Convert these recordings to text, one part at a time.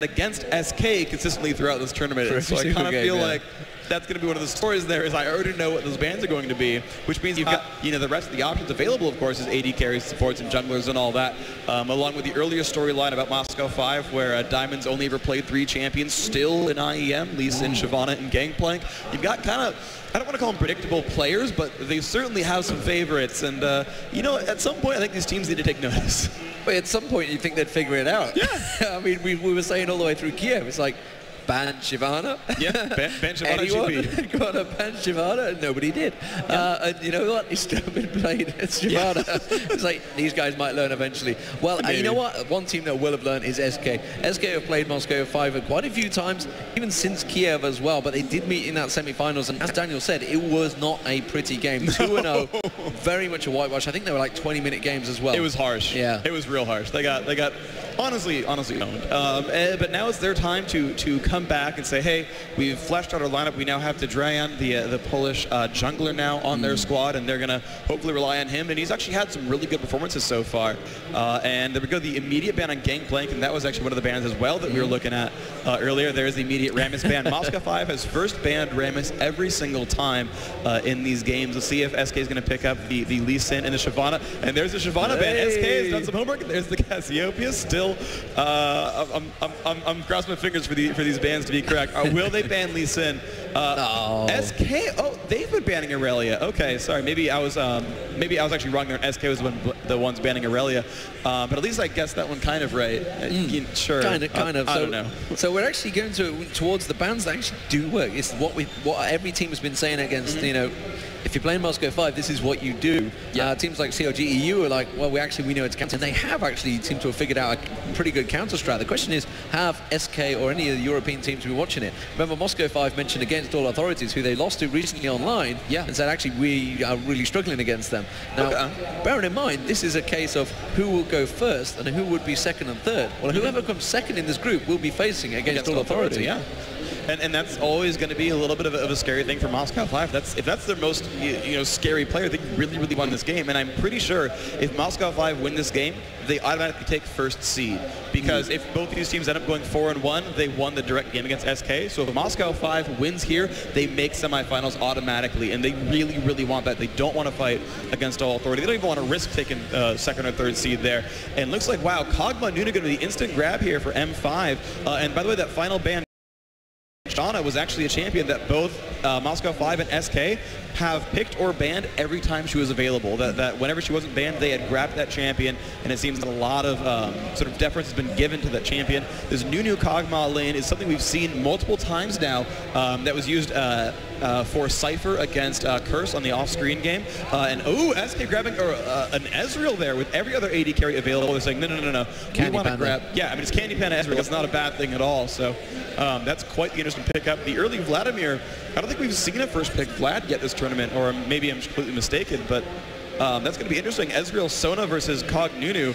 against SK consistently throughout this tournament. So I kind of feel like that's going to be one of the stories there, is I already know what those bans are going to be, which means you've got, you know, the rest of the options available, of course, is AD carries, supports, and junglers and all that, along with the earlier storyline about Moscow 5, where Diamond's only ever played 3 champions still in IEM, Lee Sin, Shyvana, and Gangplank. You've got kind of, I don't want to call them predictable players, but they certainly have some favorites, and, you know, at some point, I think these teams need to take notice. But at some point, you think they'd figure it out. Yeah. I mean, we were saying all the way through Kiev, it's like, ban Shyvana? Yeah, ban Shyvana GP. Got to ban Shyvana, and nobody did. Yeah. And you know what? It's still been played as Shyvana. Yeah. It's like, these guys might learn eventually. Well, you know what? One team that will have learned is SK. SK have played Moscow 5 quite a few times, even since Kiev as well, but they did meet in that semi-finals, and as Daniel said, it was not a pretty game. 2-0, very much a whitewash. I think they were like 20-minute games as well. It was harsh. Yeah. It was real harsh. They got honestly owned. But now it's their time to come back and say, hey, we've fleshed out our lineup. We now have Drayan, the Polish jungler now on their squad, and they're going to hopefully rely on him. And he's actually had some really good performances so far. And there we go, the immediate ban on Gangplank, and that was actually one of the bans as well that we were looking at earlier. There's the immediate Rammus ban. Moscow 5 has first banned Rammus every single time in these games. Let's see if SK is going to pick up the Lee Sin and the Shyvana. And there's the Shyvana ban. SK has done some homework. There's the Cassiopeia. Still, I'm crossing my fingers for these bans to be correct. Will they ban Lee Sin? SK? Oh, they've been banning Aurelia. Okay, sorry. Maybe I was actually wrong there. SK was the ones banning Aurelia, but at least I guessed that one kind of right. Sure. Kind of. I don't know. So we're actually going towards the bans that actually do work. It's what every team has been saying against. You know, if you're playing Moscow 5, this is what you do. Yeah. Teams like COG EU are like, well, we know it's counter, and they have actually seemed to have figured out a pretty good counter strat. The question is, have SK or any of the European teams been watching it? Remember, Moscow 5 mentioned against All Authorities, who they lost to recently online, and said, actually, we are really struggling against them. Now, bearing in mind, this is a case of who will go first and who would be second and third. Well, whoever comes second in this group will be facing against All Authority. Yeah. And that's always going to be a little bit of a scary thing for Moscow 5. If that's their most scary player, they really won this game. And I'm pretty sure if Moscow 5 win this game, they automatically take first seed. Because if both of these teams end up going 4-1, they won the direct game against SK. So if Moscow 5 wins here, they make semifinals automatically. And they really want that. They don't want to fight against All Authority. They don't even want to risk taking second or third seed there. And it looks like, wow, Kog'Maw Nunu going to be the instant grab here for M5. And by the way, that final ban Shyvana was actually a champion that both Moscow 5 and SK have picked or banned every time she was available. That whenever she wasn't banned, they had grabbed that champion, and it seems that a lot of sort of deference has been given to that champion. This new Kog'Maw lane is something we've seen multiple times now that was used for Cypher against Curse on the off-screen game. And SK grabbing an Ezreal there with every other AD carry available. They're saying, no. We want to grab. Yeah, I mean, it's Candy Pan Ezreal. It's not a bad thing at all. So that's quite the interesting pickup. The early Vladimir, I don't think we've seen a first pick Vlad yet this tournament, or maybe I'm completely mistaken, but that's going to be interesting. Ezreal Sona versus Kog Nunu.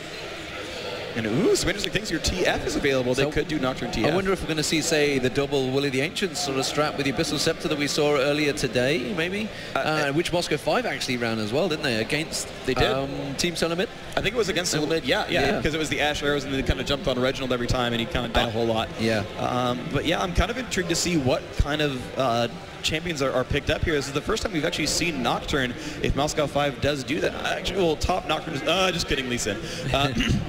And some interesting things here. TF is available. They could do Nocturne TF. I wonder if we're going to see, say, the double Willie the Ancient sort of strat with the Abyssal Scepter that we saw earlier today, maybe? Which Moscow 5 actually ran as well, didn't they? Against Team Solamid? I think it was against Solamid, yeah. Because it was the Ash arrows, and they kind of jumped on Reginald every time, and he kind of died a whole lot. Yeah. But yeah, I'm kind of intrigued to see what kind of champions are picked up here. This is the first time we've actually seen Nocturne, if Moscow 5 does do that. Actually, well, top Nocturne is, just kidding, Lee Sin.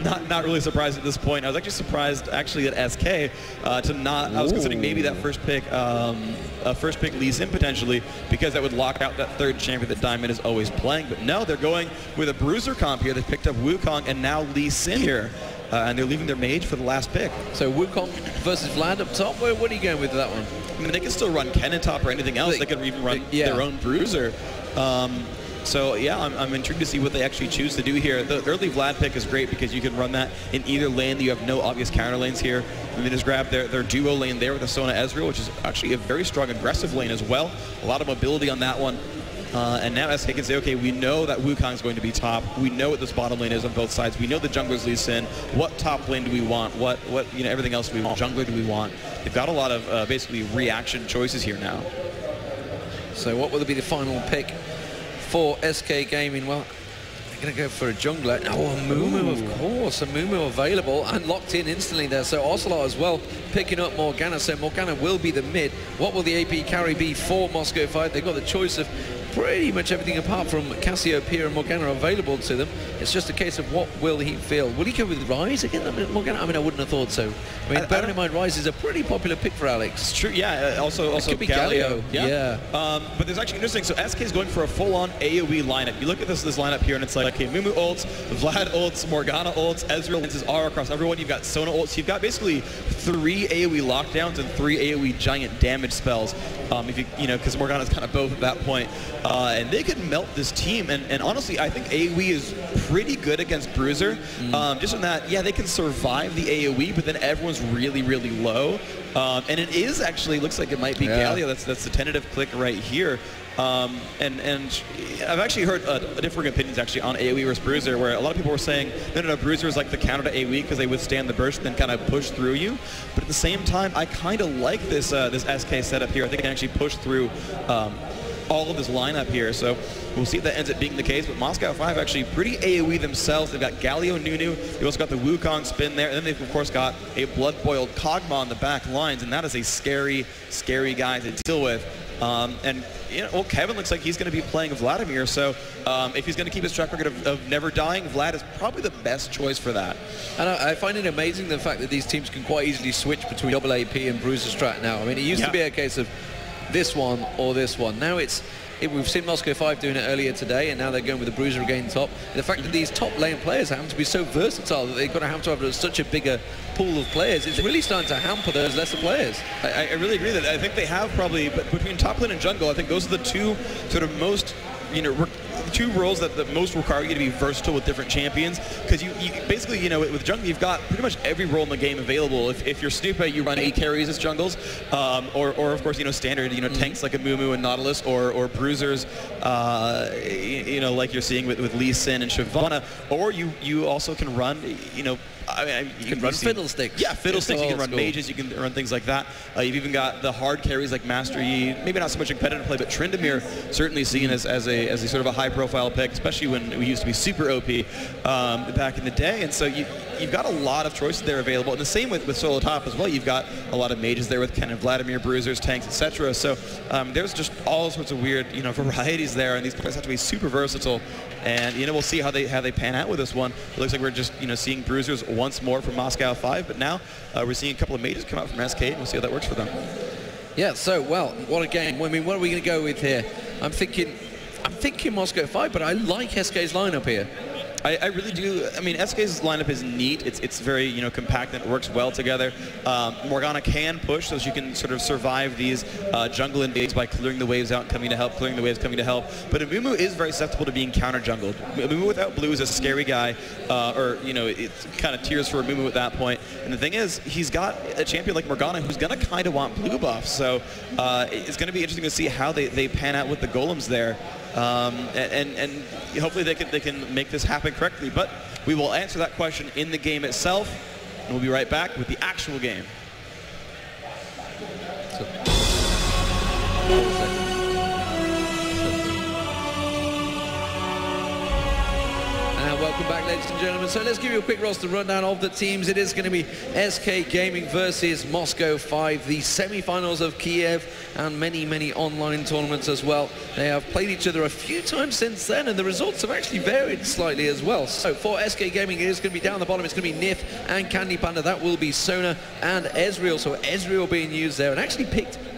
Not really surprised at this point. I was actually surprised, actually, at SK to not, I was considering maybe that first pick Lee Sin potentially, because that would lock out that third champion that Diamond is always playing. But no, they're going with a Bruiser comp here. They picked up Wukong and now Lee Sin here. And they're leaving their mage for the last pick. So Wukong versus Vlad up top. What are you going with that one? I mean, they can still run Kennen top or anything else. They could even run their own Bruiser. So yeah, I'm intrigued to see what they actually choose to do here. The early Vlad pick is great because you can run that in either lane. You have no obvious counter lanes here. And they just grab their duo lane there with the Sona Ezreal, which is actually a very strong aggressive lane as well. A lot of mobility on that one. And now SK can say, okay, we know that Wukong's going to be top. We know what this bottom lane is on both sides. We know the jungler's Lee Sin. What top lane do we want? What everything else do we want? Jungler do we want? They've got a lot of basically reaction choices here now. So what will be the final pick for SK Gaming? Well, going to go for a jungler. Oh, a Mumu, of course. A Mumu available and locked in instantly there. So Ocelot as well picking up Morgana. So Morgana will be the mid. What will the AP carry be for Moscow 5? They've got the choice of pretty much everything apart from Cassiopeia and Morgana available to them. It's just a case of what will he feel. Will he go with Ryze again, Morgana? I mean, I wouldn't have thought so. I mean, bearing in mind, Ryze is a pretty popular pick for Alex. It's true, yeah. Also could be Galio. Yeah. But there's actually interesting. So SK is going for a full-on AoE lineup. You look at this lineup here, and it's like, okay, Mumu ults, Vlad ults, Morgana ults, Ezreal ults is R across everyone. You've got Sona ults. You've got basically 3 AoE lockdowns and 3 AoE giant damage spells. If you know, because Morgana's kind of both at that point, and they could melt this team. And honestly, I think AoE is pretty good against Bruiser. Just in that, yeah, they can survive the AoE, but then everyone's really, really low. And it is actually, looks like it might be Galio. That's the tentative click right here. And I've actually heard differing opinions actually on AoE versus Bruiser, where a lot of people were saying, no, Bruiser is like the counter to AoE because they withstand the burst and then kind of push through you. But at the same time, I kind of like this this SK setup here. I think it can actually push through all of this lineup here. So we'll see if that ends up being the case. But Moscow 5 actually pretty AoE themselves. They've got Galio and Nunu. They've also got the Wukong spin there. And then they've, of course, got a blood-boiled Kog'Maw on the back lines. And that is a scary, scary guy to deal with. And you know, well, Kevin looks like he's going to be playing Vladimir. So if he's going to keep his track record of never dying, Vlad is probably the best choice for that. And I find it amazing the fact that these teams can quite easily switch between double AP and Bruiser strat now. I mean, it used to be a case of this one or this one. Now we've seen Moscow 5 doing it earlier today, and now they're going with the Bruiser again top. And the fact that these top lane players happen to be so versatile that they've got to have such a bigger pool of players, it's really starting to hamper those lesser players. I really agree that I think they have probably, but between top lane and jungle, I think those are the two sort of most, you know, two roles that most require you to be versatile with different champions, because you basically, you know, with jungle you've got pretty much every role in the game available. If you're Stupa, you run 8 carries as jungles, or of course, you know, standard, you know, tanks like a Mumu and Nautilus, or bruisers, you know, like you're seeing with Lee Sin and Shyvana, or you also can run, you know, I mean, you can run Fiddlesticks. Yeah, Fiddlesticks. You can run mages. You can run things like that. You've even got the hard carries like Master Yi. Maybe not so much in competitive play, but Tryndamere certainly seen as a sort of a high-profile pick, especially when we used to be super OP back in the day. And so you've got a lot of choices there available. And the same with solo top as well. You've got a lot of mages there with Ken and Vladimir, bruisers, tanks, etc. So there's just all sorts of weird, you know, varieties there, and these players have to be super versatile. And you know, we'll see how they pan out with this one. It looks like we're just, you know, seeing bruisers once more from Moscow 5, but now we're seeing a couple of mages come out from SK, and we'll see how that works for them. Yeah. So, well, what a game. I mean, what are we going to go with here? I'm thinking Moscow 5, but I like SK's lineup here. I really do. I mean, SK's lineup is neat. It's very, you know, compact and it works well together. Morgana can push, so she can sort of survive these jungle invades by clearing the waves out and coming to help, clearing the waves, coming to help. But Amumu is very susceptible to being counter-jungled. Amumu without blue is a scary guy, or, you know, it's kind of tears for Amumu at that point. And the thing is, he's got a champion like Morgana who's going to kind of want blue buffs. So it's going to be interesting to see how they pan out with the golems there. And hopefully they can make this happen correctly. But we will answer that question in the game itself, and we'll be right back with the actual game. Welcome back, ladies and gentlemen. So let's give you a quick roster rundown of the teams. It is going to be SK Gaming versus Moscow 5, the semi-finals of Kiev, and many, many online tournaments as well. They have played each other a few times since then, and the results have actually varied slightly as well. So for SK Gaming, it is going to be down the bottom. It's going to be Nif and Candy Panda. That will be Sona and Ezreal. So Ezreal being used there, and actually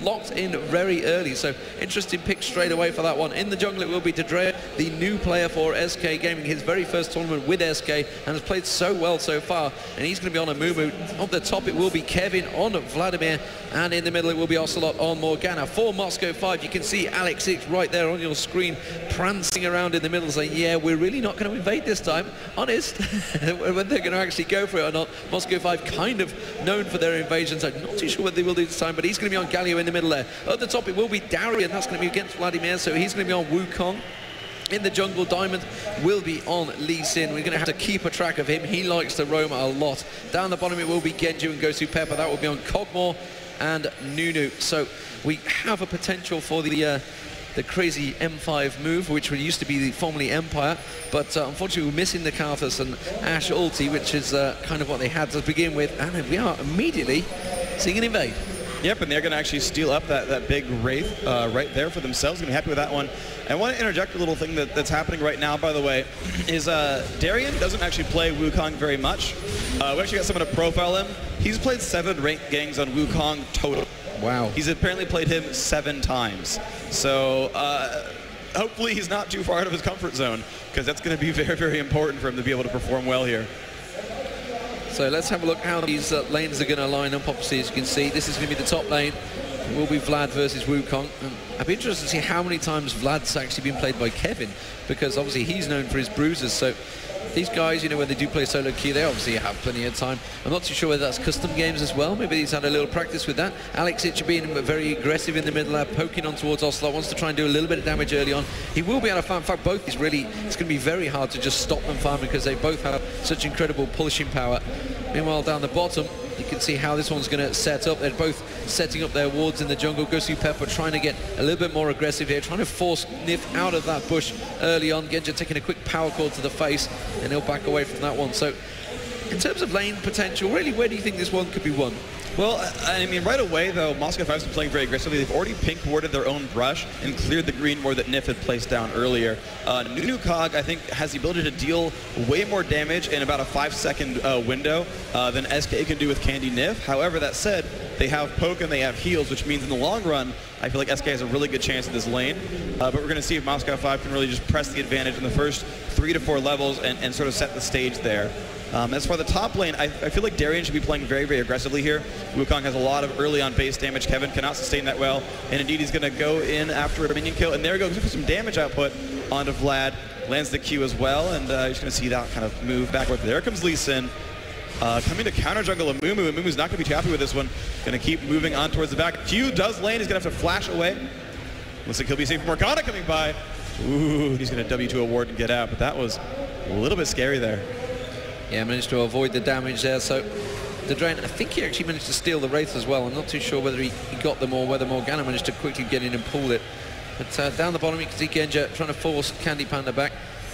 locked in very early. So interesting pick straight away for that one. In the jungle, it will be Dedrea, the new player for SK Gaming, his very first tournament with SK, and has played so well so far. And he's going to be on a Mumu. On the top, it will be Kevin on Vladimir, and in the middle, it will be Ocelot on Morgana. For Moscow 5, you can see Alex X right there on your screen, prancing around in the middle, saying, yeah, we're really not going to invade this time. Honest, when they're going to actually go for it or not. Moscow 5 kind of known for their invasions. I'm not too sure what they will do this time, but he's going to be on Galio in the middle there. At the top, it will be Darian. That's going to be against Vladimir, so he's going to be on Wukong. In the jungle, Diamond will be on Lee Sin. We're going to have to keep a track of him. He likes to roam a lot. Down the bottom, it will be Genju and Gosu Pepper. That will be on Kog'Maw and Nunu. So we have a potential for the the crazy M5 move, which used to be formerly Empire, but unfortunately we're missing the Karthus and Ashe ulti, which is kind of what they had to begin with, and we are immediately seeing an invade. Yep, and they're going to actually steal up that big Wraith right there for themselves. Going to be happy with that one. And I want to interject a little thing that's happening right now, by the way, is Darien doesn't actually play Wukong very much. We actually got someone to profile him. He's played 7 ranked gangs on Wukong total. Wow. He's apparently played him 7 times. So hopefully he's not too far out of his comfort zone, because that's going to be very, very important for him to be able to perform well here. So let's have a look how these lanes are going to line up. Obviously, as you can see, this is going to be the top lane. It will be Vlad versus Wukong. And I'd be interested to see how many times Vlad's actually been played by Kevin, because obviously he's known for his bruises. So these guys, you know, when they do play solo queue, they obviously have plenty of time. I'm not too sure whether that's custom games as well. Maybe he's had a little practice with that. Alex Itcher being very aggressive in the middle, poking on towards Ocelot, wants to try and do a little bit of damage early on. He will be able to farm. In fact, both is really, it's going to be very hard to just stop them farming, because they both have such incredible pushing power. Meanwhile, down the bottom, you can see how this one's going to set up. They're both setting up their wards in the jungle. Gosu Pepper trying to get a little bit more aggressive here, trying to force Nif out of that bush early on. Genja taking a quick power call to the face, and he'll back away from that one. So, in terms of lane potential, really, where do you think this one could be won? Well, I mean, right away, though, Moscow 5's been playing very aggressively. They've already pink warded their own brush and cleared the green ward that Nif had placed down earlier. Nunu Cog, I think, has the ability to deal way more damage in about a 5-second window than SK can do with Candy Nif. However, that said, they have poke and they have heals, which means in the long run, I feel like SK has a really good chance in this lane. But we're going to see if Moscow 5 can really just press the advantage in the first 3 to 4 levels and sort of set the stage there. As for the top lane, I feel like Darien should be playing very, very aggressively here. Wukong has a lot of early on base damage. Kevin cannot sustain that well, and indeed he's going to go in after a minion kill, and there he goes for some damage output onto Vlad. Lands the Q as well, and you're just going to see that kind of move backward. There comes Lee Sin. Coming to counter jungle Amumu, and Mumu's not going to be too happy with this one. Going to keep moving on towards the back. Q does lane, he's going to have to flash away. Looks like he'll be safe from Morgana coming by. Ooh, he's going to W to a ward and get out, but that was a little bit scary there. Yeah, managed to avoid the damage there. So the Drain, I think he actually managed to steal the Wraith as well. I'm not too sure whether he got them or whether Morgana managed to quickly get in and pull it. But down the bottom, you can see Genja trying to force Candy Panda back.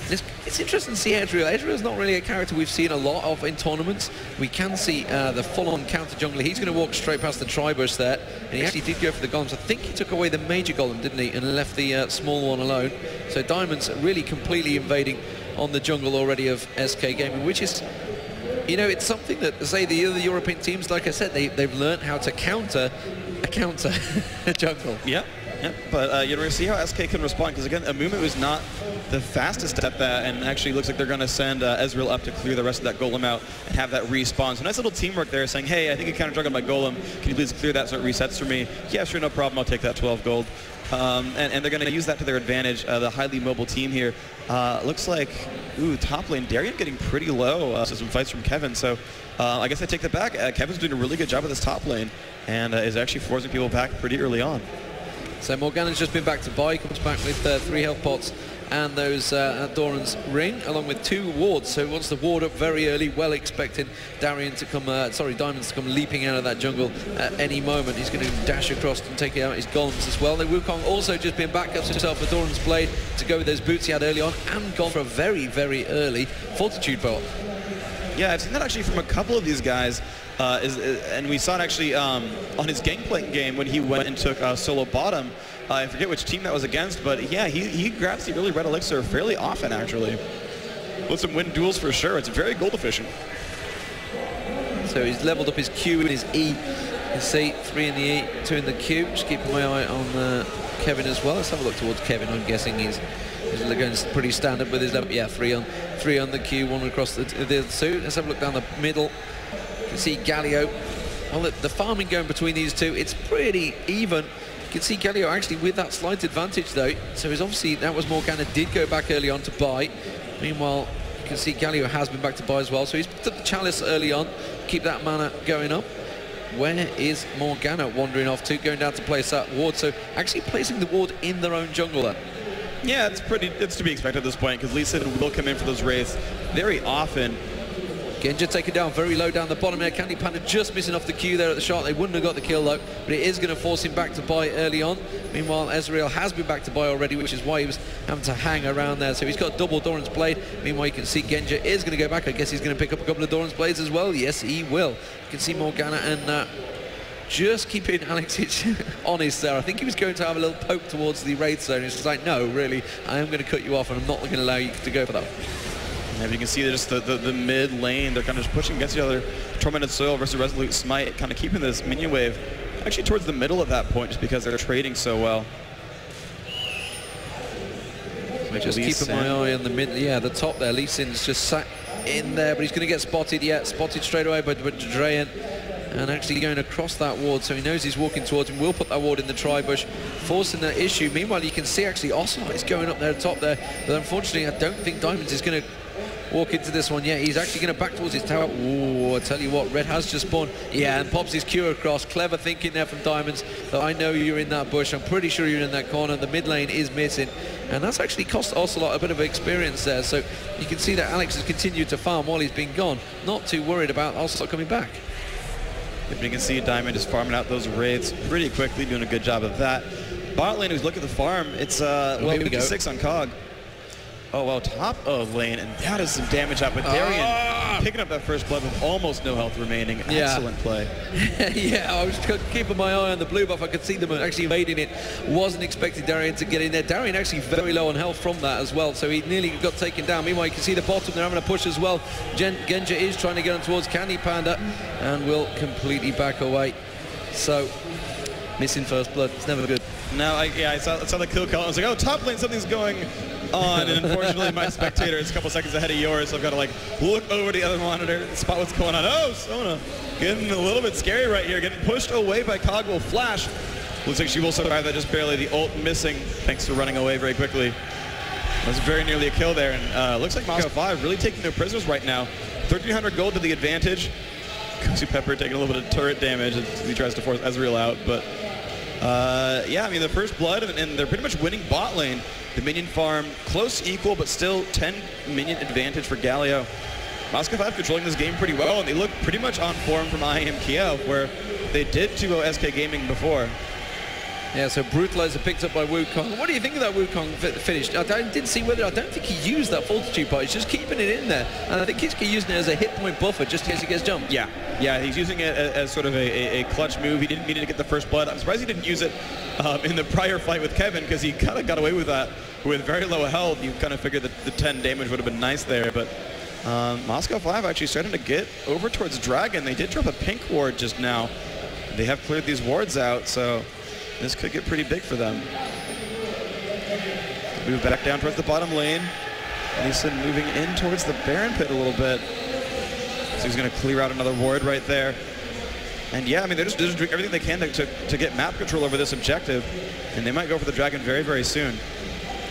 It's interesting to see Ezreal. Ezreal's not really a character we've seen a lot of in tournaments. We can see the full-on counter jungler. He's going to walk straight past the Tribush there, and he actually did go for the golems. I think he took away the major golem, didn't he, and left the small one alone. So Diamond's really completely invading on the jungle already of SK Gaming, which is, you know, it's something that, say, the other European teams, like I said, they've learned how to counter a counter jungle. Yeah. Yep, but you're going to see how SK can respond, because again, Amumu is not the fastest at that, and actually looks like they're going to send Ezreal up to clear the rest of that golem out and have that respawn. So nice little teamwork there, saying, hey, I think you counter juggled my golem. Can you please clear that so it resets for me? Yeah, sure, no problem. I'll take that 12 gold. And they're going to use that to their advantage. The highly mobile team here looks like, ooh, top lane, Darien getting pretty low. So some fights from Kevin. So I guess I take that back. Kevin's doing a really good job with this top lane, and is actually forcing people back pretty early on. So Morgana's just been back to buy, comes back with 3 health pots and those Doran's ring, along with 2 wards. So wants the ward up very early, well expecting Diamonds to come leaping out of that jungle at any moment. He's going to dash across and take out his golems as well. The Wukong also just been back up himself a Doran's blade to go with those boots he had early on, and gone for a very, very early Fortitude Bolt. Yeah, I've seen that actually from a couple of these guys. And we saw it actually on his Gangplank game when he went and took solo bottom. I forget which team that was against, but yeah, he grabs the early red elixir fairly often, actually. Lets him win duels for sure. It's very gold efficient. So he's leveled up his Q and his E. You see, 3 in the E, 2 in the Q. Just keeping my eye on Kevin as well. Let's have a look towards Kevin. I'm guessing he's going pretty standard with his level. Yeah, 3 on the Q, 1 across the 2. Let's have a look down the middle. You can see Galio. Well, the farming going between these two, it's pretty even. You can see Galio actually with that slight advantage though. So he's obviously, that was Morgana did go back early on to buy. Meanwhile, you can see Galio has been back to buy as well. So he's picked up the chalice early on, keep that mana going up. Where is Morgana wandering off to? Going down to place that ward. So actually placing the ward in their own jungle then. Yeah, it's to be expected at this point, because Lee Sin will come in for those wraiths very often. Genja taken down very low down the bottom there. Candy Panda just missing off the Q there at the shot. They wouldn't have got the kill though, but it is going to force him back to buy early on. Meanwhile, Ezreal has been back to buy already, which is why he was having to hang around there. So he's got double Doran's Blade. Meanwhile, you can see Genja is going to go back. I guess he's going to pick up a couple of Doran's Blades as well. Yes, he will. You can see Morgana and just keeping Alex honest there. I think he was going to have a little poke towards the Wraith zone. He's just like, no, really, I am going to cut you off and I'm not going to allow you to go for that. Yeah, you can see just the mid lane, they're kind of just pushing against each other. Tormented Soil versus Resolute Smite, kind of keeping this minion wave actually towards the middle at that point just because they're trading so well. Just keeping my eye on the mid, yeah, the top there. Lee Sin's just sat in there, but he's going to get spotted. Yeah, spotted straight away by Drayan. And actually going across that ward, so he knows he's walking towards him. Will put that ward in the tri-bush, forcing that issue. Meanwhile, you can see actually Ocelot is going up there top there, but unfortunately I don't think Diamonds is going to walk into this one yet. He's actually going to back towards his tower. Ooh, I tell you what, Red has just spawned. Yeah, and pops his Q across. Clever thinking there from Diamonds, that I know you're in that bush. I'm pretty sure you're in that corner. The mid lane is missing, and that's actually cost Ocelot a bit of experience there. So you can see that Alex has continued to farm while he's been gone. Not too worried about Ocelot coming back. You can see Diamond is farming out those raids pretty quickly, doing a good job of that. Bot lane, who's looking at the farm, it's well, 56 on Cog. Oh, well, top of lane, and that is some damage out. But Darien picking up that first blood with almost no health remaining. Excellent play. Yeah, I was keeping my eye on the blue buff. I could see them actually evading it. Wasn't expecting Darien to get in there. Darien actually very low on health from that as well, so he nearly got taken down. Meanwhile, you can see the bottom, they're having a push as well. Genja is trying to get on towards Candy Panda and will completely back away. So, missing first blood, it's never good. No, I saw the kill count. I was like, oh, top lane, something's going on, and unfortunately my spectator is a couple seconds ahead of yours, so I've got to like look over the other monitor and spot what's going on. Oh, Sona getting a little bit scary right here, getting pushed away by Cog will flash. Looks like she will survive that, just barely. The ult missing thanks to running away very quickly. That was very nearly a kill there, and looks like Moscow 5 really taking their prisoners right now. 1,300 gold to the advantage. Kosi Pepper taking a little bit of turret damage as he tries to force Ezreal out, but yeah, I mean, the first blood, and they're pretty much winning bot lane. The minion farm, close equal, but still 10 minion advantage for Galio. Moscow 5 controlling this game pretty well, and they look pretty much on form from IEM Kiev, where they did 2-0 SK Gaming before. Yeah, so Brutalizer picked up by Wukong. What do you think of that Wukong finish? I didn't see whether, I don't think he used that Fortitude part. He's just keeping it in there. And I think he's using it as a hit point buffer just in case he gets jumped. Yeah, he's using it as sort of a clutch move. He didn't need to get the first blood. I'm surprised he didn't use it in the prior fight with Kevin, because he kind of got away with that with very low health. You kind of figured that the 10 damage would have been nice there, but Moscow 5 actually starting to get over towards Dragon. They did drop a pink ward just now. They have cleared these wards out, so this could get pretty big for them. Move back down towards the bottom lane. Leeson moving in towards the Baron pit a little bit. So he's going to clear out another ward right there. And yeah, I mean, they're just doing everything they can to get map control over this objective. And they might go for the Dragon very, very soon.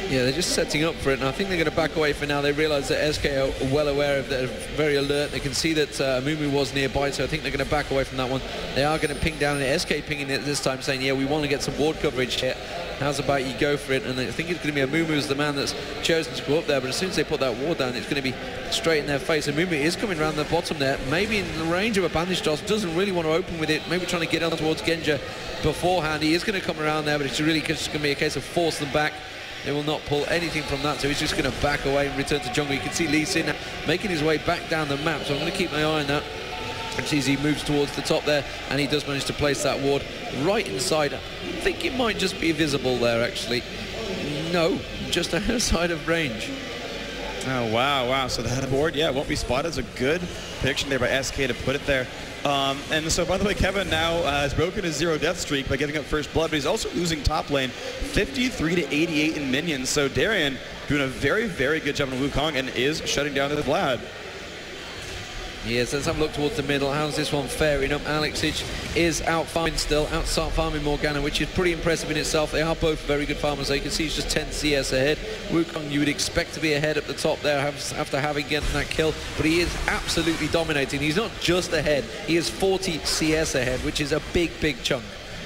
Yeah, they're just setting up for it, and I think they're going to back away for now. They realize that SK are well aware of that, very alert. They can see that Mumu was nearby, so I think they're going to back away from that one. They are going to ping down, and SK pinging it this time, saying, yeah, we want to get some ward coverage here. How's about you go for it? And I think it's going to be a Mumu's the man that's chosen to go up there, but as soon as they put that ward down, it's going to be straight in their face. And Mumu is coming around the bottom there, maybe in the range of a bandage toss, doesn't really want to open with it, maybe trying to get on towards Genja beforehand. He is going to come around there, but it's really just going to be a case of force them back. They will not pull anything from that, so he's just going to back away and return to jungle. You can see Lee Sin making his way back down the map, so I'm going to keep my eye on that. And see as he moves towards the top there, and he does manage to place that ward right inside. I think it might just be visible there, actually. No, just outside of range. Oh, wow. So that ward, yeah, won't be spotted. It's a good prediction there by SK to put it there. And so, by the way, Kevin now has broken his 0-death streak by giving up first blood, but he's also losing top lane 53-88 in minions. So Darien doing a very, very good job on Wukong and is shutting down the Vlad. Yes, let's have a look towards the middle. How's this one faring up? Alexich is out farming still, out farming Morgana, which is pretty impressive in itself. They are both very good farmers, so you can see he's just 10 CS ahead. Wukong, you would expect to be ahead at the top there after having gotten that kill, but he is absolutely dominating. He's not just ahead, he is 40 CS ahead, which is a big, big chunk.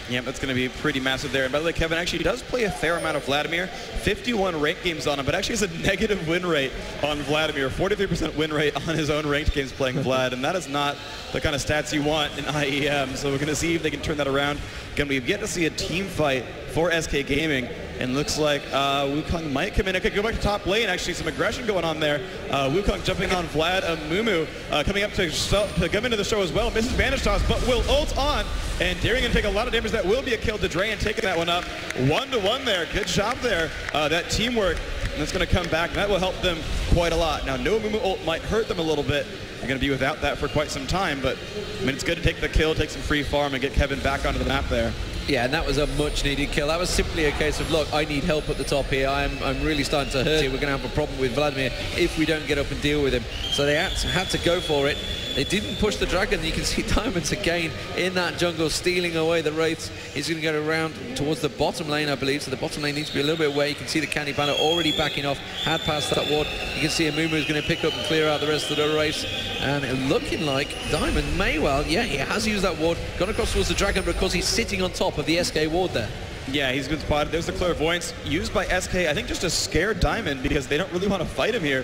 Yep, that's going to be pretty massive there. And by the way, Kevin actually does play a fair amount of Vladimir. 51 ranked games on him, but actually has a negative win rate on Vladimir. 43% win rate on his own ranked games playing Vlad, and that is not the kind of stats you want in IEM. So we're going to see if they can turn that around. Again, we've yet to see a team fight for SK Gaming, and looks like Wukong might come in. Okay, go back to top lane. Actually, some aggression going on there. Wukong jumping on Vlad. Mumu coming up to come into the show as well. Misses Vanish Toss, but will ult on, and Darian going to take a lot of damage. That will be a kill to Drayan, taking that one up. 1-1 there. Good job there. That teamwork, and that's going to come back, and that will help them quite a lot. Now, no Mumu ult might hurt them a little bit. They're going to be without that for quite some time, but I mean, it's good to take the kill, take some free farm, and get Kevin back onto the map there. Yeah, and that was a much-needed kill. That was simply a case of, look, I need help at the top here. I'm really starting to hurt here. We're going to have a problem with Vladimir if we don't get up and deal with him. So they had to go for it. They didn't push the dragon. You can see Diamonds again in that jungle, stealing away the Wraiths. He's going to go around towards the bottom lane, I believe. So the bottom lane needs to be a little bit away. You can see the Candy Panda already backing off, had passed that ward. You can see Amumu is going to pick up and clear out the rest of the Wraiths. And looking like Diamond may well, yeah, he has used that ward, gone across towards the dragon because he's sitting on top of the SK ward there. Yeah, he's been spotted. There's the clairvoyance used by SK, I think just to scare Diamond because they don't really want to fight him here.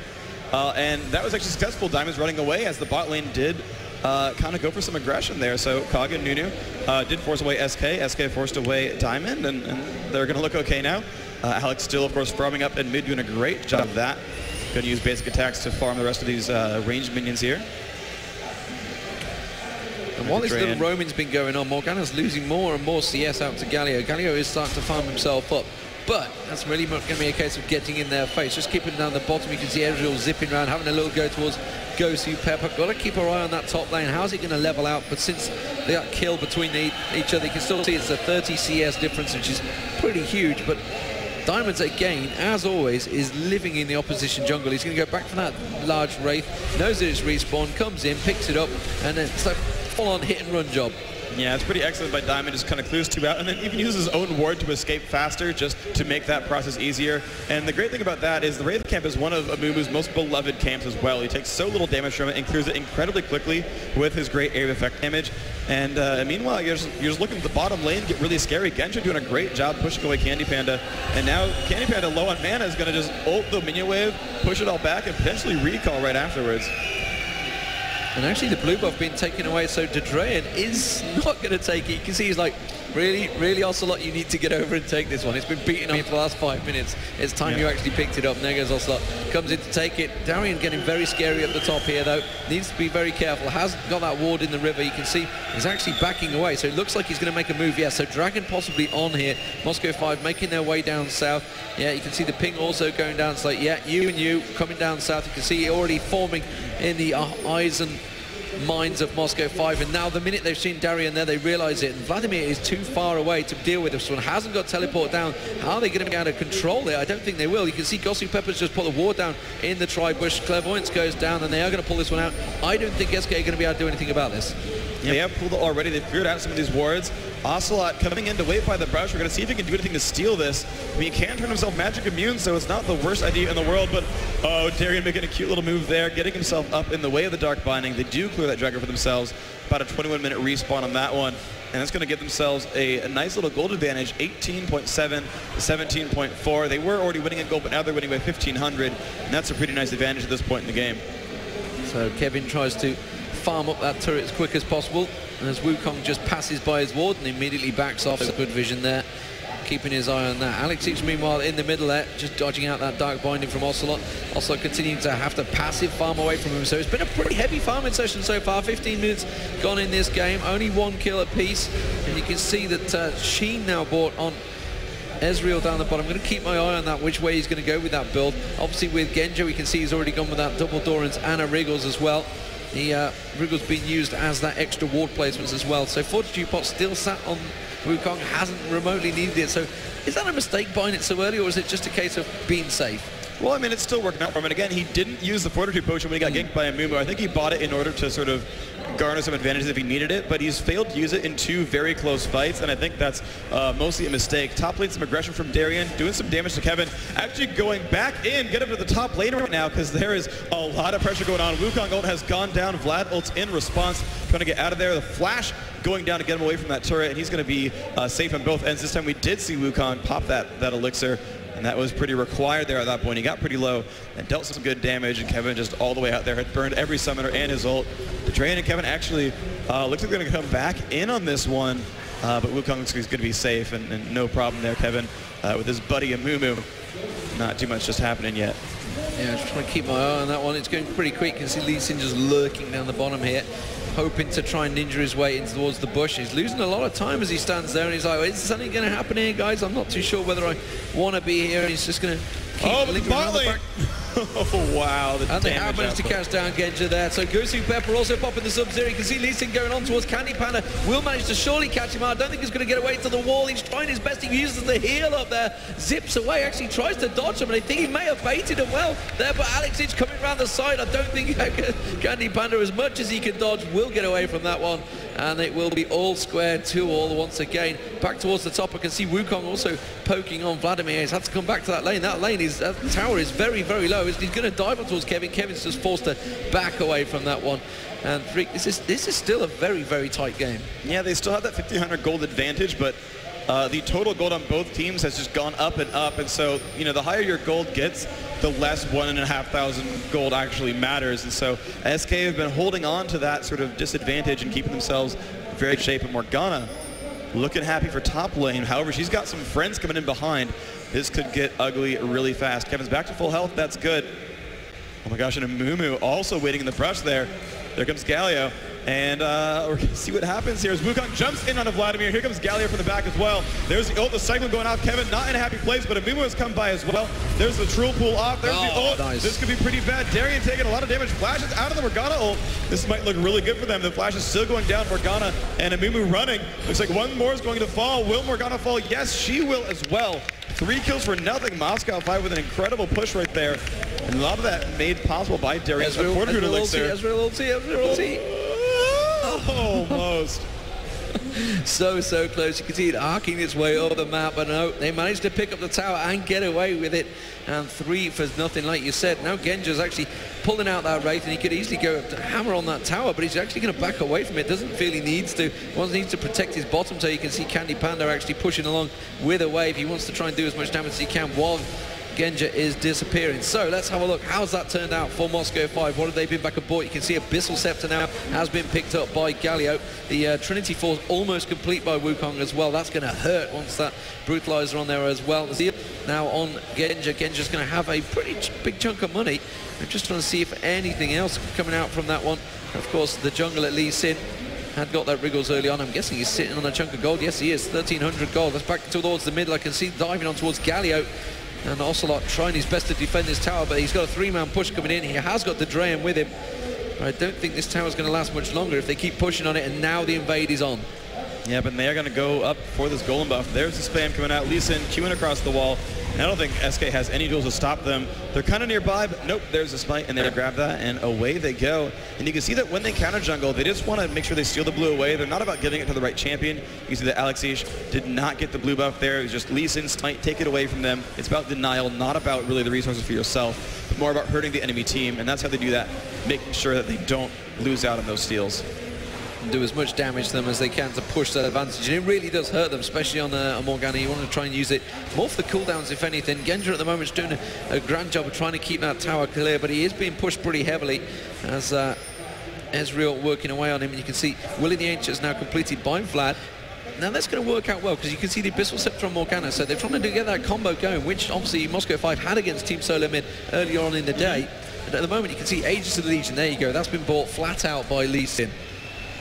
And that was actually successful. Diamond's running away as the bot lane did kind of go for some aggression there. So Kog and Nunu did force away SK. SK forced away Diamond, and they're going to look okay now. Alex still, of course, farming up and mid, doing a great job of that. Going to use basic attacks to farm the rest of these ranged minions here. And while this little roaming's been going on, Morgana's losing more and more CS out to Galio. Galio is starting to farm himself up. But that's really going to be a case of getting in their face. Just keeping down the bottom. You can see Ezreal zipping around, having a little go towards Gosu Pepper. Got to keep our eye on that top lane. How's it going to level out? But since they got killed between each other, you can still see it's a 30 CS difference, which is pretty huge. But Diamonds, again, as always, is living in the opposition jungle. He's going to go back for that large Wraith, knows that it's respawn, comes in, picks it up, and then it's like full-on hit-and-run job. Yeah, it's pretty excellent by Diamond, just kind of clears two out, and then even uses his own ward to escape faster, just to make that process easier. And the great thing about that is the Wraith camp is one of Amumu's most beloved camps as well. He takes so little damage from it and clears it incredibly quickly with his great area of effect damage. And meanwhile, you're just looking at the bottom lane get really scary. Genshin doing a great job pushing away Candy Panda. And now Candy Panda, low on mana, is going to just ult the minion wave, push it all back, and potentially recall right afterwards. And actually the blue buff being taken away, so Drayan is not going to take it. You can see he's like, really, Ocelot, you need to get over and take this one. It's been beaten on for the last 5 minutes. It's time you actually picked it up. And there goes Ocelot, comes in to take it. Darian getting very scary at the top here, though. Needs to be very careful. Has got that ward in the river. You can see he's actually backing away. So it looks like he's going to make a move. Yeah, so Dragon possibly on here. Moscow 5 making their way down south. Yeah, you can see the ping also going down. So yeah, you and you coming down south. You can see already forming in the eyes and minds of Moscow 5, and now the minute they've seen Darian there, they realize it, and Vladimir is too far away to deal with this one. Hasn't got teleport down. How are they going to be able to control it? I don't think they will. You can see Gosu Peppers just put the ward down in the tri-bush. Clairvoyance goes down, and they are going to pull this one out. I don't think SK are going to be able to do anything about this. Yeah, they have pulled it already. They've cleared out some of these wards. Ocelot coming in to wait by the brush. We're going to see if he can do anything to steal this. I mean, he can turn himself magic immune, so it's not the worst idea in the world, but oh, Darian making a cute little move there, getting himself up in the way of the Dark Binding. They do clear that dragon for themselves. About a 21-minute respawn on that one, and that's going to give themselves a nice little gold advantage, 18.7 to 17.4. They were already winning in gold, but now they're winning by 1,500, and that's a pretty nice advantage at this point in the game. So Kevin tries to farm up that turret as quick as possible, and as Wukong just passes by his ward and immediately backs off. So good vision there, keeping his eye on that. Alex Each meanwhile in the middle there, just dodging out that Dark Binding from Ocelot. Ocelot continuing to have to passive farm away from him, so it's been a pretty heavy farming session so far. 15 minutes gone in this game, only 1 kill apiece, and you can see that Sheen now bought on Ezreal down the bottom. I'm going to keep my eye on that, which way he's going to go with that build. Obviously with Genjo, we can see he's already gone with that double Dorans and a Wriggles as well. The Wriggles being used as that extra ward placements as well. So Fortitude Pot still sat on Wukong, hasn't remotely needed it. So is that a mistake buying it so early, or is it just a case of being safe? Well, I mean, it's still working out for him. And again, he didn't use the Fortitude Potion when he got ganked by Amumu. I think he bought it in order to sort of garner some advantages if he needed it, but he's failed to use it in 2 very close fights, and I think that's mostly a mistake. Top lane, some aggression from Darian, doing some damage to Kevin, actually going back in, get up to the top lane right now, because there is a lot of pressure going on. Wukong ult has gone down, Vlad ults in response, trying to get out of there. The flash going down to get him away from that turret, and he's going to be safe on both ends. This time we did see Wukong pop that elixir, and that was pretty required there at that point. He got pretty low and dealt some good damage, and Kevin just all the way out there had burned every summoner and his ult. The Drain and Kevin actually looks like they're going to come back in on this one, but Wukong looks like he's going to be safe, and no problem there, Kevin, with his buddy Amumu. Not too much just happening yet. Yeah, just trying to keep my eye on that one. It's going pretty quick. You can see Lee Sin just lurking down the bottom here, hoping to try and ninja his way in towards the bush. He's losing a lot of time as he stands there, and he's like, is something going to happen here, guys? I'm not too sure whether I want to be here. And he's just going to keep lingering around the back. Oh, wow. And they have managed to catch down Genja there. So Gosu Pepper also popping the Sub-Zero. You can see Lee Sin going on towards Candy Panda. Will manage to surely catch him out. I don't think he's going to get away to the wall. He's trying his best. He uses the heal up there. Zips away. Actually tries to dodge him. And I think he may have baited him well there. But Alex is coming around the side. I don't think Candy Panda, as much as he can dodge, will get away from that one. And it will be all square 2-all once again. Back towards the top, I can see Wukong also poking on Vladimir. He's had to come back to that lane. That lane is, that tower is very, very low. He's going to dive on towards Kevin. Kevin's just forced to back away from that one. And this is still a very, very tight game. Yeah, they still have that 1,500 gold advantage, but the total gold on both teams has just gone up and up. And so, you know, the higher your gold gets, the less 1,500 gold actually matters. And so SK have been holding on to that sort of disadvantage and keeping themselves in very good shape. And Morgana looking happy for top lane. However, she's got some friends coming in behind. This could get ugly really fast. Kevin's back to full health. That's good. Oh my gosh, and Amumu also waiting in the brush there. There comes Galio. And we're going to see what happens here as Wukong jumps in onto Vladimir. Here comes Galio from the back as well. There's the ult, the cyclone going out. Kevin not in a happy place, but Amumu has come by as well. There's the Troll Pool off. There's the ult. Nice. This could be pretty bad. Darian taking a lot of damage. Flashes out of the Morgana ult. This might look really good for them. The flash is still going down. Morgana and Amumu running. Looks like one more is going to fall. Will Morgana fall? Yes, she will as well. 3 kills for nothing. Moscow 5 with an incredible push right there. And a lot of that made possible by Darian's Fortitude elixir. Ezreal ulti. Almost. So close. You can see it arcing its way over the map, but no, they managed to pick up the tower and get away with it. And 3 for nothing, like you said. Now Genja's actually pulling out that Wraith, and he could easily go to hammer on that tower, but he's actually going to back away from it. Doesn't feel he needs to. He needs to protect his bottom, so you can see Candy Panda actually pushing along with a wave. He wants to try and do as much damage as he can while Genja is disappearing. So let's have a look. How's that turned out for Moscow 5? What have they been back and bought? You can see Abyssal Scepter now has been picked up by Galio. The Trinity Force almost complete by Wukong as well. That's going to hurt once that Brutalizer on there as well. Now on Genja. Genja's going to have a pretty big chunk of money. I'm just trying to see if anything else coming out from that one. Of course, the jungle at Lee Sin had got that Wriggles early on. I'm guessing he's sitting on a chunk of gold. Yes, he is. 1,300 gold. That's back towards the middle. I can see diving on towards Galio. And Ocelot trying his best to defend this tower, but he's got a 3-man push coming in. He has got the Draen with him. But I don't think this tower's going to last much longer if they keep pushing on it, and now the invade is on. Yeah, but they are going to go up for this golem buff. There's the spam coming out. Lee Sin queuing across the wall. And I don't think SK has any tools to stop them. They're kind of nearby, but nope, there's a smite, and they grab that, and away they go. And you can see that when they counter jungle, they just want to make sure they steal the blue away. They're not about giving it to the right champion. You can see that Alexish did not get the blue buff there. It was just Lee Sin smite, take it away from them. It's about denial, not about really the resources for yourself, but more about hurting the enemy team. And that's how they do that, making sure that they don't lose out on those steals. And do as much damage to them as they can to push that advantage, and it really does hurt them, especially on Morgana. You want to try and use it more for the cooldowns, if anything. Genja at the moment is doing a grand job of trying to keep that tower clear, but he is being pushed pretty heavily as Ezreal working away on him. And you can see Will in the Ancient is now completed by Vlad. Now that's going to work out well, because you can see the Abyssal Scepter on Morgana, so they're trying to get that combo going, which obviously Moscow 5 had against Team Solar Mid earlier on in the day. And at the moment you can see Aegis of the Legion, there you go, that's been bought flat out by Lee Sin.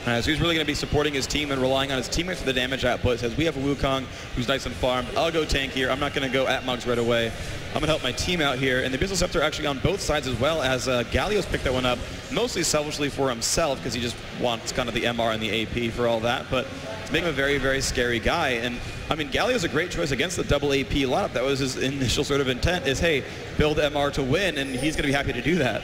So he's really going to be supporting his team and relying on his teammates for the damage output. Says we have a Wukong who's nice and farmed. I'll go tank here. I'm not going to go at Mugs right away. I'm going to help my team out here. And the Abyssal Scepter actually on both sides as well, as Galio's picked that one up, mostly selfishly for himself, because he just wants kind of the MR and the AP for all that. But it's making him a very, very scary guy. And I mean, Galio's a great choice against the double AP lineup. That was his initial sort of intent, is hey, build MR to win, and he's going to be happy to do that.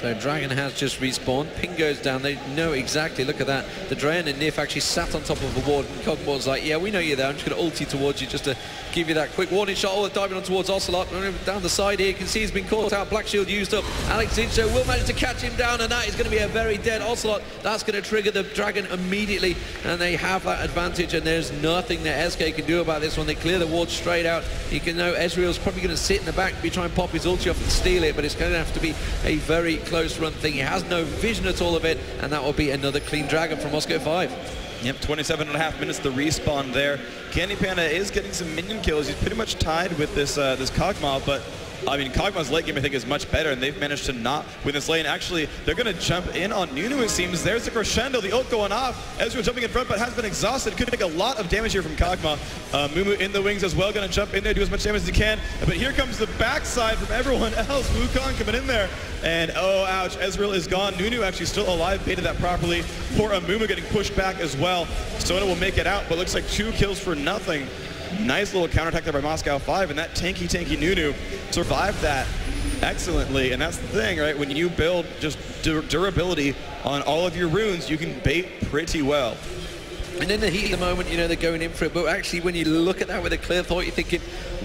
So Dragon has just respawned. Ping goes down. They know exactly. Look at that. The Dragon and Nif actually sat on top of a ward. And Cogmore's like, yeah, we know you're there. I'm just going to ulti towards you just to give you that quick warning shot. Oh, diving on towards Ocelot. Down the side here, you can see he's been caught out. Black Shield used up. Alex Incho will manage to catch him down, and that is going to be a very dead Ocelot. That's going to trigger the Dragon immediately, and they have that advantage, and there's nothing that SK can do about this one. They clear the ward straight out. You can know Ezreal's probably going to sit in the back, be trying to pop his ulti off and steal it, but it's going to have to be a very close run thing. He has no vision at all of it, and that will be another clean Dragon from Moscow 5. Yep, 27.5 minutes the respawn there. Candy Panda is getting some minion kills. He's pretty much tied with this Kog'Maw, but I mean, Kog'Maw's late game, I think, is much better, and they've managed to not win this lane. Actually, they're going to jump in on Nunu, it seems. There's the crescendo, the ult going off. Ezreal jumping in front, but has been exhausted. Could take a lot of damage here from Kog'Maw. Mumu in the wings as well, going to jump in there, do as much damage as he can. But here comes the backside from everyone else. Wukong coming in there, and oh, ouch, Ezreal is gone. Nunu actually still alive, baited that properly. Poor Mumu getting pushed back as well. Sona will make it out, but looks like 2 kills for nothing. Nice little counterattack there by Moscow 5, and that tanky Nunu survived that excellently. And that's the thing, right? When you build just durability on all of your runes, you can bait pretty well. And in the heat of the moment, you know, they're going in for it. But actually, when you look at that with a clear thought, you're thinking,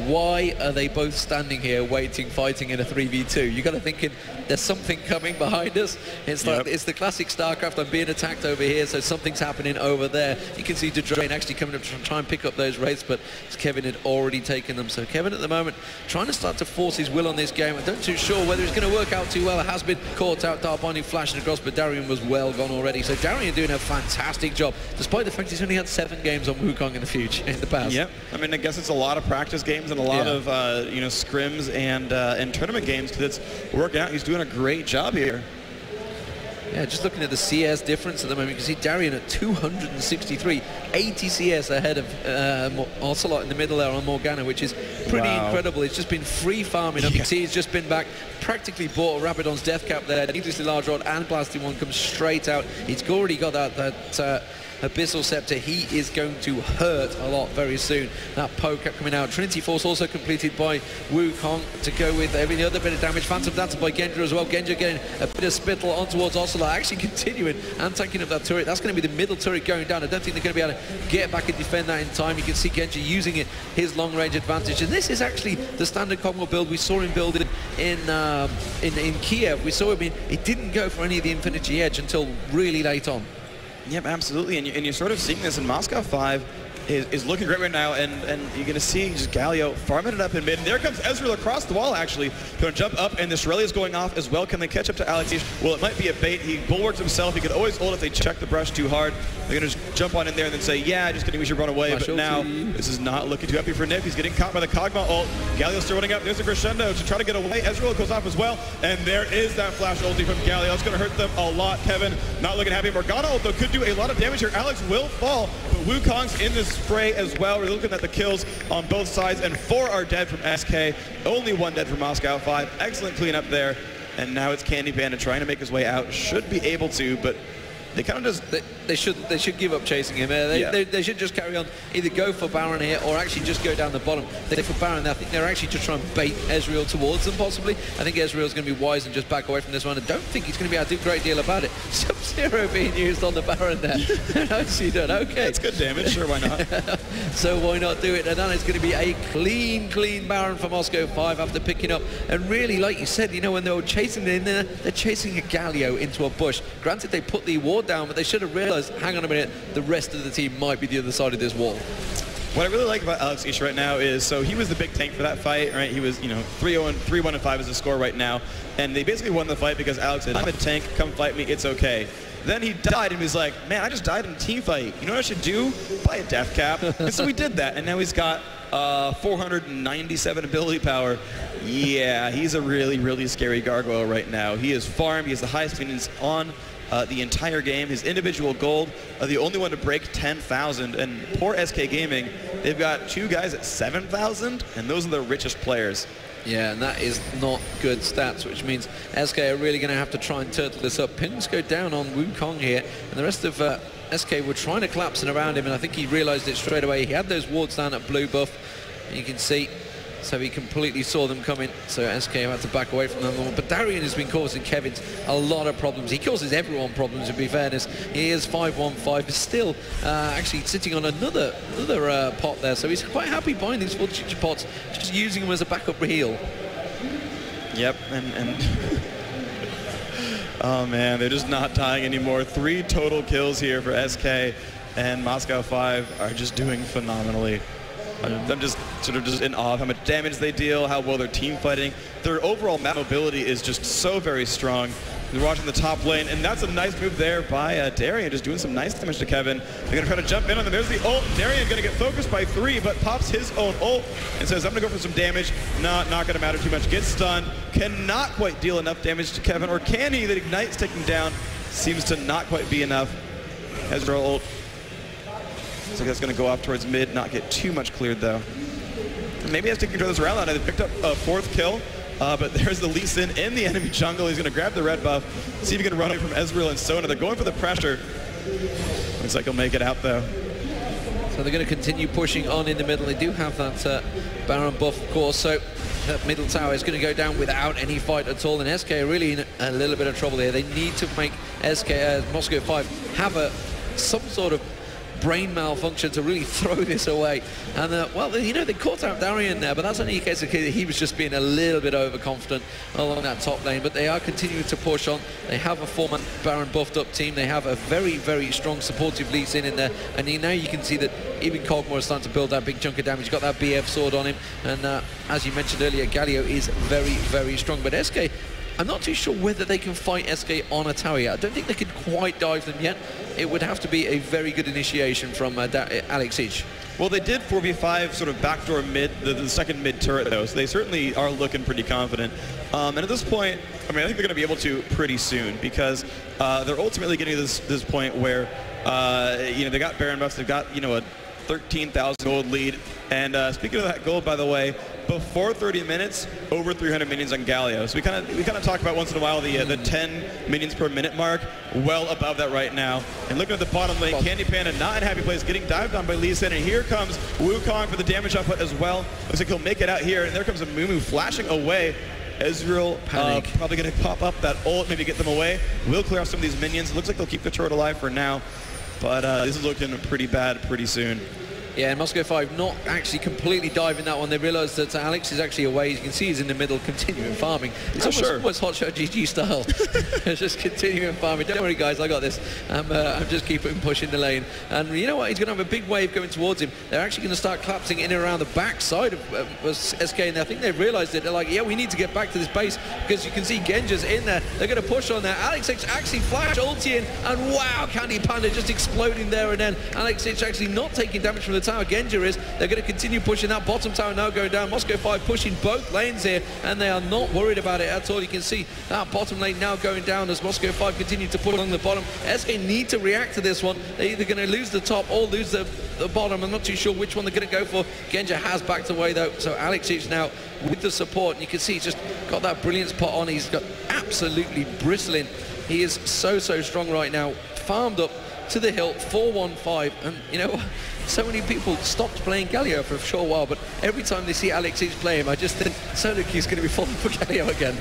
why are they both standing here waiting, fighting in a 3v2? You got to thinking, there's something coming behind us. It's like, it's the classic StarCraft. I'm being attacked over here, so something's happening over there. You can see Drain actually coming up to try and pick up those wraiths, but Kevin had already taken them. So Kevin at the moment trying to start to force his will on this game. I'm not too sure whether it's going to work out too well. It has been caught out. Darbani flashing across, but Darian was well gone already. So Darian doing a fantastic job, despite the fact he's only had 7 games on Wukong in the past. Yep. I mean, I guess it's a lot of practice games and a lot of you know, scrims and tournament games, because it's working out. He's doing a great job here. Yeah, just looking at the CS difference at the moment, you can see Darian at 263, 80 CS ahead of Ocelot in the middle there on Morgana, which is pretty incredible. He's just been free farming. You can see he's just been back, practically bought a Rabadon's death cap there, needlessly large rod and blasting one comes straight out. He's already got that Abyssal Scepter. He is going to hurt a lot very soon. That poke coming out. Trinity Force also completed by Wukong to go with every other bit of damage. Phantom Dancer by Genja as well. Genja getting a bit of spittle on towards Ocelot, actually continuing and taking up that turret. That's going to be the middle turret going down. I don't think they're going to be able to get back and defend that in time. You can see Genja using it, his long range advantage. And this is actually the standard Kog'Maw build. We saw him build it in Kiev. We saw him he didn't go for any of the Infinity Edge until really late on. Yep, absolutely, and you're sort of seeing this in Moscow 5 is looking great right now, and you're going to see just Galio farming it up in mid, and there comes Ezreal across the wall, actually, going to jump up, and this rally is going off as well. Can they catch up to Alex? Well, it might be a bait. He bulwarks himself. He could always ult if they check the brush too hard. They're going to just jump on in there and then say, yeah, just kidding, we should run away, but now this is not looking too happy for Nip. He's getting caught by the Kog'Maw ult. Galio's still running up. There's a crescendo to try to get away. Ezreal goes off as well, and there is that flash ulti from Galio. It's going to hurt them a lot. Kevin not looking happy. Morgana ult, though, could do a lot of damage here. Alex will fall, but Wukong's in this fray as well. We're looking at the kills on both sides, and 4 are dead from SK. Only 1 dead from Moscow 5. Excellent cleanup there. And now it's Candy Panda trying to make his way out. Should be able to, but they kind of just... They should give up chasing him. They should just carry on, either go for Baron here or actually just go down the bottom. They for Baron, I think they're actually just trying to bait Ezreal towards them, possibly. I think Ezreal's going to be wise and just back away from this one. I don't think he's going to be able to do a great deal about it. Sub-Zero being used on the Baron there. Nicely done. Okay. That's good damage. Sure, why not? So why not do it? And then it's going to be a clean Baron for Moscow 5 after picking up. And really, like you said, you know, when they were chasing in there, they're chasing a Galio into a bush. Granted, they put the ward down, but they should have realized, hang on a minute, the rest of the team might be the other side of this wall. What I really like about Alex Isha right now is, so he was the big tank for that fight, right? He was, you know, 3-1-5 is the score right now, and they basically won the fight because Alex said, I'm a tank, come fight me, it's okay. Then he died and he was like, man, I just died in a team fight. You know what I should do? Buy a death cap. And so we did that, and now he's got 497 ability power. Yeah, he's a really scary gargoyle right now. He is farmed, he has the highest maintenance on the entire game. His individual gold, the only one to break 10,000, and poor SK Gaming, they've got 2 guys at 7,000, and those are the richest players. Yeah, and that is not good stats, which means SK are really going to have to try and turtle this up. Pins go down on Wukong here, and the rest of SK were trying to collapse in around him, and I think he realized it straight away. He had those wards down at blue buff, and you can see So he completely saw them coming, so SK had to back away from them. But Darian has been causing Kevin's a lot of problems. He causes everyone problems, to be fairness. He is 5-1-5, but still actually sitting on another pot there. So he's quite happy buying these fortitude pots, just using them as a backup heal. Yep, and oh man, they're just not dying anymore. 3 total kills here for SK, and Moscow 5 are just doing phenomenally. I'm just sort of just in awe of how much damage they deal, how well they're team fighting. Their overall map mobility is just so very strong. They're watching the top lane, and that's a nice move there by Darian, just doing some nice damage to Kevin. They're going to try to jump in on them. There's the ult. Darian going to get focused by 3, but pops his own ult and says, I'm going to go for some damage. Not going to matter too much. Gets stunned. Cannot quite deal enough damage to Kevin, or can he? That Ignite's taking down. Seems to not quite be enough. Ezreal ult. Looks like that's going to go off towards mid, not get too much cleared though. Maybe he has to control this round. They picked up a 4th kill, but there's the Lee Sin in the enemy jungle. He's going to grab the red buff, see if he can run away from Ezreal and Sona. They're going for the pressure. Looks like he'll make it out though. So they're going to continue pushing on in the middle. They do have that Baron buff, of course, so that middle tower is going to go down without any fight at all, and SK are really in a little bit of trouble here. They need to make Moscow 5 have some sort of brain malfunction to really throw this away. And well, you know, they caught out Darian there, but that's only a case of he was just being a little bit overconfident along that top lane. But they are continuing to push on. They have a 4-man Baron buffed up team. They have a very, very strong supportive Lee Sin in there, and now you can see that even Kog'Maw is starting to build that big chunk of damage. He's got that BF sword on him, and as you mentioned earlier, Galio is very, very strong. But SK, I'm not too sure whether they can fight SK on a tower yet. I don't think they can quite dive them yet. It would have to be a very good initiation from Alex Ich. Well, they did 4v5 sort of backdoor mid, the second mid turret though, so they certainly are looking pretty confident. And at this point, I mean, I think they're going to be able to pretty soon, because they're ultimately getting to this point where, you know, they got Baron buffs, they've got, you know, a 13,000 gold lead. And speaking of that gold, by the way, before 30 minutes, over 300 minions on Galio. So we kind of talk about once in a while the 10 minions per minute mark, well above that right now. And looking at the bottom lane, Candy Panda not in a happy place, getting dived on by Lee Sin, and here comes Wukong for the damage output as well. Looks like he'll make it out here, and there comes a Mumu flashing away. Ezreal probably going to pop up that ult, maybe get them away. Will clear off some of these minions. It looks like they'll keep the turret alive for now, but this is looking pretty bad pretty soon. Yeah, and Moscow 5 not actually completely diving that one. They realised that Alex is actually away. You can see he's in the middle, continuing farming. It's almost Hotshot GG style. It's just continuing farming. Don't worry, guys, I got this. I'm just keeping pushing the lane. And you know what? He's going to have a big wave going towards him. They're actually going to start collapsing in and around the back side of SK, and I think they've realised it. They're like, yeah, we need to get back to this base, because you can see Genja's in there. They're going to push on there. Alex actually flash ulti in, and wow, Candy Panda just exploding there and then. Alex actually not taking damage from the tower. Genja is. They're going to continue pushing that bottom tower now going down. Moscow 5 pushing both lanes here, and they are not worried about it at all. You can see that bottom lane now going down as Moscow 5 continue to push along the bottom. SK need to react to this one. They're either going to lose the top or lose the bottom. I'm not too sure which one they're going to go for. Genja has backed away though, so Alex is now with the support, and you can see he's just got that brilliant spot on. He's got absolutely bristling. He is so strong right now, farmed up to the hilt, 4-1-5, and you know, so many people stopped playing Galio for a short while, but every time they see Alex Ich play him, I just think solo queue's going to be falling for Galio again.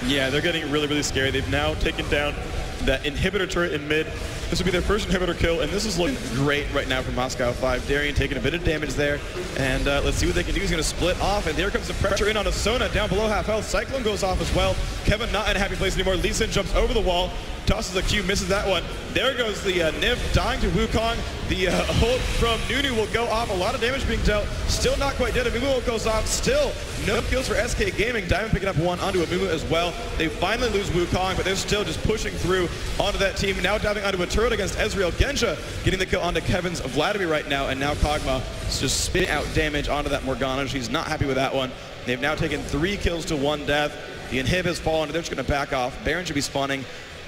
Yeah, they're getting really scary. They've now taken down that inhibitor turret in mid. This will be their first inhibitor kill, and this is looking great right now for Moscow 5. Darian taking a bit of damage there, and let's see what they can do. He's going to split off, and there comes the pressure in on a Sona down below half health. Cyclone goes off as well. Kevin not in a happy place anymore. Lee Sin jumps over the wall, tosses a Q, misses that one. There goes the Niv dying to Wukong. The ult from Nunu will go off. A lot of damage being dealt. Still not quite dead. Amumu goes off. Still no kills for SK Gaming. Diamond picking up one onto Amumu as well. They finally lose Wukong, but they're still just pushing through onto that team. Now diving onto a turret against Ezreal. Genja getting the kill onto Kevin's Vladimir right now, and now Kog'Maw is just spitting out damage onto that Morgana. She's not happy with that one. They've now taken 3 kills to 1 death. The inhib has fallen, and they're just going to back off. Baron should be spawning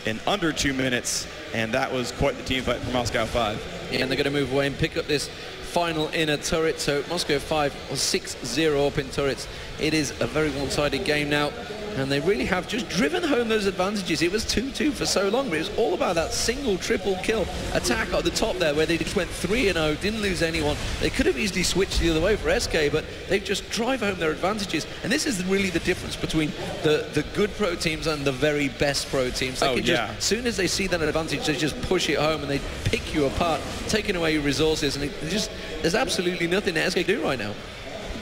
in under 2 minutes, and that was quite the team fight for Moscow 5. Yeah, and they're going to move away and pick up this final inner turret. So Moscow 5 was 6-0 up in turrets. It is a very one-sided game now. And they really have just driven home those advantages. It was 2-2 for so long, but it was all about that single triple kill attack at the top there, where they just went 3-0, didn't lose anyone. They could have easily switched the other way for SK, but they just drive home their advantages. And this is really the difference between the good pro teams and the very best pro teams. They can just, as soon as they see that advantage, they just push it home and they pick you apart, taking away your resources, and there's absolutely nothing that SK do right now.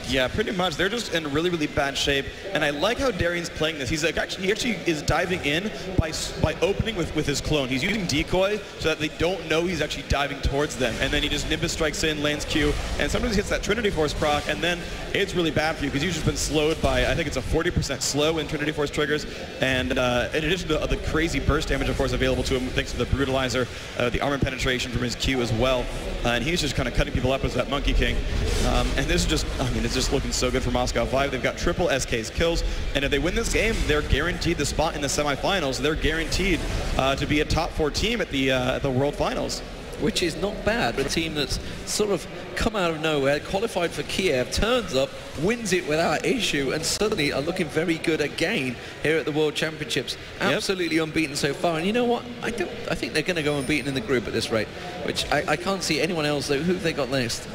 Yeah, pretty much. They're just in really, really bad shape. And I like how Darian's playing this. He's like, he actually is diving in by opening with his clone. He's using decoy so that they don't know he's actually diving towards them. And then he just Nimbus strikes in, lands Q, and sometimes he hits that Trinity Force proc, and then it's really bad for you because you've just been slowed by, I think it's a 40% slow when Trinity Force triggers. And in addition to the crazy burst damage, of course, available to him thanks to the Brutalizer, the armor penetration from his Q as well. And he's just kind of cutting people up as that Monkey King. And this is just, I mean, it's just looking so good for Moscow 5. They've got triple SK's kills, and if they win this game, they're guaranteed the spot in the semifinals. They're guaranteed to be a top 4 team at the World Finals. Which is not bad. A team that's sort of come out of nowhere, qualified for Kiev, turns up, wins it without issue, and suddenly are looking very good again here at the World Championships. Absolutely unbeaten so far. And you know what? I think they're going to go unbeaten in the group at this rate, which I can't see anyone else, though. Who have they got next?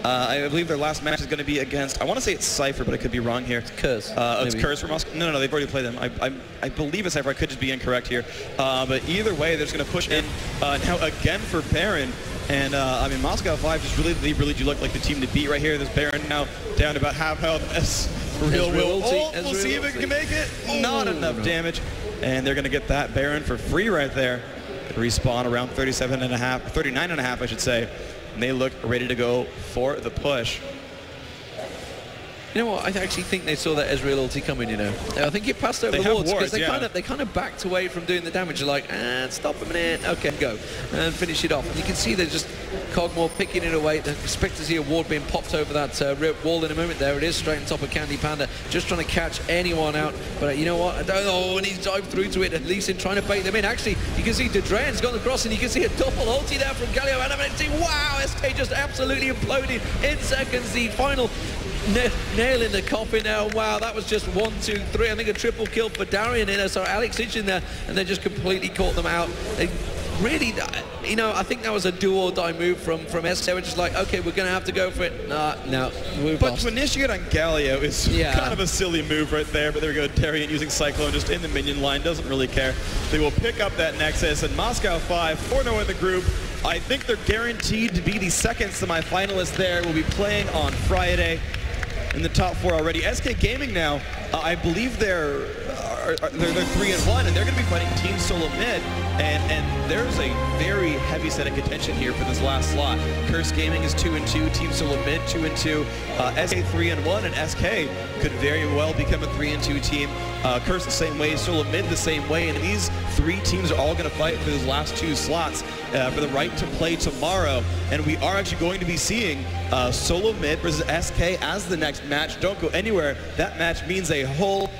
I believe their last match is going to be against, I want to say it's Cypher, but I could be wrong here. It's Curse. It's Curse for Moscow. No, they've already played them. I believe it's Cypher. I could just be incorrect here. But either way, they're just going to push in now again for Baron. And I mean, Moscow 5 just really do look like the team to beat right here. This Baron now down to about half health. We'll see if it can make it. Not enough damage. And they're going to get that Baron for free right there. Respawn around 39.5, I should say. And they look ready to go for the push. You know what? I actually think they saw that Ezreal ulti coming, you know. I think it passed over the wards because they kind of backed away from doing the damage. They're like, stop a minute. Okay, go. And finish it off. And you can see they're just Cogmore picking it away. They expect to see a ward being popped over that wall in a moment. There it is, straight on top of Candy Panda. Just trying to catch anyone out. But you know what? And he's dived through to it, at least in trying to bait them in. Actually, you can see Dedrean's gone across, and you can see a double ulti there from Galio. And wow, SK just absolutely imploded in seconds. The final nail in the coffin now. Wow, that was just 1, 2, 3. I think a triple kill for Darian in there. So Alex Itch in there, and they just completely caught them out. They really, you know, I think that was a do or die move from SK. They were just like, okay, we're going to have to go for it. No, we've lost. To initiate on Galio is kind of a silly move right there. But there we go, Darian using Cyclone just in the minion line, doesn't really care. They will pick up that Nexus, and Moscow 5, 4-0 in the group. I think they're guaranteed to be the second semifinalist there. We'll be playing on Friday. In the top 4 already. SK Gaming now, I believe they're 3-1, and they're going to be fighting Team Solo Mid, and there's a very heavy set of contention here for this last slot. Curse Gaming is 2-2, Team Solo Mid 2-2, SK 3-1, and SK could very well become a 3-2 team. Curse the same way, Solo Mid the same way, and these 3 teams are all going to fight for those last 2 slots for the right to play tomorrow. And we are actually going to be seeing Solo Mid versus SK as the next match. Don't go anywhere. That match means a whole